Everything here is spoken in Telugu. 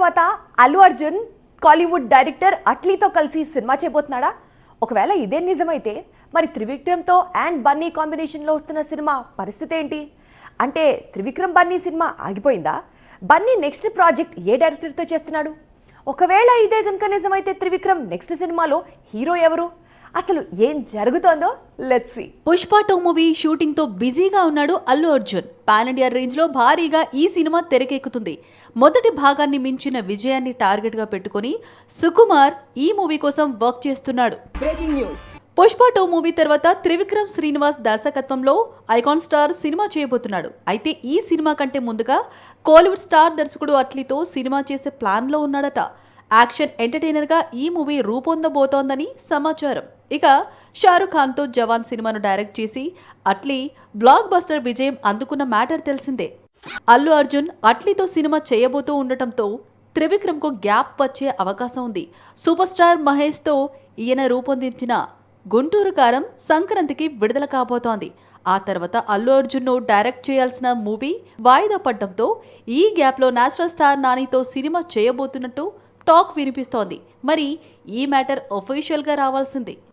తర్వాత అల్లు అర్జున్ కాలీవుడ్ డైరెక్టర్ అట్లీతో కలిసి సినిమా చేయబోతున్నాడా? ఒకవేళ ఇదే నిజమైతే మరి త్రివిక్రమ్తో అండ్ బన్నీ కాంబినేషన్లో వస్తున్న సినిమా పరిస్థితి ఏంటి? అంటే త్రివిక్రమ్ బన్నీ సినిమా ఆగిపోయిందా? బన్నీ నెక్స్ట్ ప్రాజెక్ట్ ఏ డైరెక్టర్తో చేస్తున్నాడు? ఒకవేళ ఇదే కనుక నిజమైతే త్రివిక్రమ్ నెక్స్ట్ సినిమాలో హీరో ఎవరు? అసలు ఏం జరుగుతోందో let's see. Pushpa 2 movie shooting తో బిజీగా ఉన్నాడు Allu Arjun. Pan India range లో భారీగా ఈ సినిమా తెరకెక్కుతుంది. మొదటి భాగాన్ని మించిన విజయాన్ని టార్గెట్ గా పెట్టుకుని సుకుమార్ ఈ మూవీ కోసం వర్క్ చేస్తున్నాడు. Breaking news. పుష్ప 2 మూవీ తర్వాత త్రివిక్రమ్ శ్రీనివాస్ దర్శకత్వంలో ఐకాన్ స్టార్ సినిమా చేయబోతున్నాడు. అయితే ఈ సినిమా కంటే ముందుగా కోలీవుడ్ స్టార్ దర్శకుడు అట్లీతో సినిమా చేసే ప్లాన్ లో ఉన్నాడట. యాక్షన్ ఎంటర్టైనర్ గా ఈ మూవీ రూపొందబోతోందని సమాచారం. ఇక షారుఖ్ ఖాన్ తో జవాన్ సినిమాను డైరెక్ట్ చేసి అట్లీ బ్లాక్ బస్టర్ విజయం అందుకున్న మ్యాటర్ తెలిసిందే. అల్లు అర్జున్ అట్లీతో సినిమా చేయబోతూ ఉండటంతో త్రివిక్రమ్ కు గ్యాప్ వచ్చే అవకాశం ఉంది. సూపర్ స్టార్ మహేష్ తో ఈయన రూపొందించిన గుంటూరు కారం సంక్రాంతికి విడుదల కాబోతోంది. ఆ తర్వాత అల్లు అర్జున్ ను డైరెక్ట్ చేయాల్సిన మూవీ వాయిదా పడడంతో ఈ గ్యాప్ లో నేషనల్ స్టార్ నానితో సినిమా చేయబోతున్నట్టు టాక్ వినిపిస్తోంది. మరి ఈ మ్యాటర్ అఫీషియల్ గా రావాల్సింది.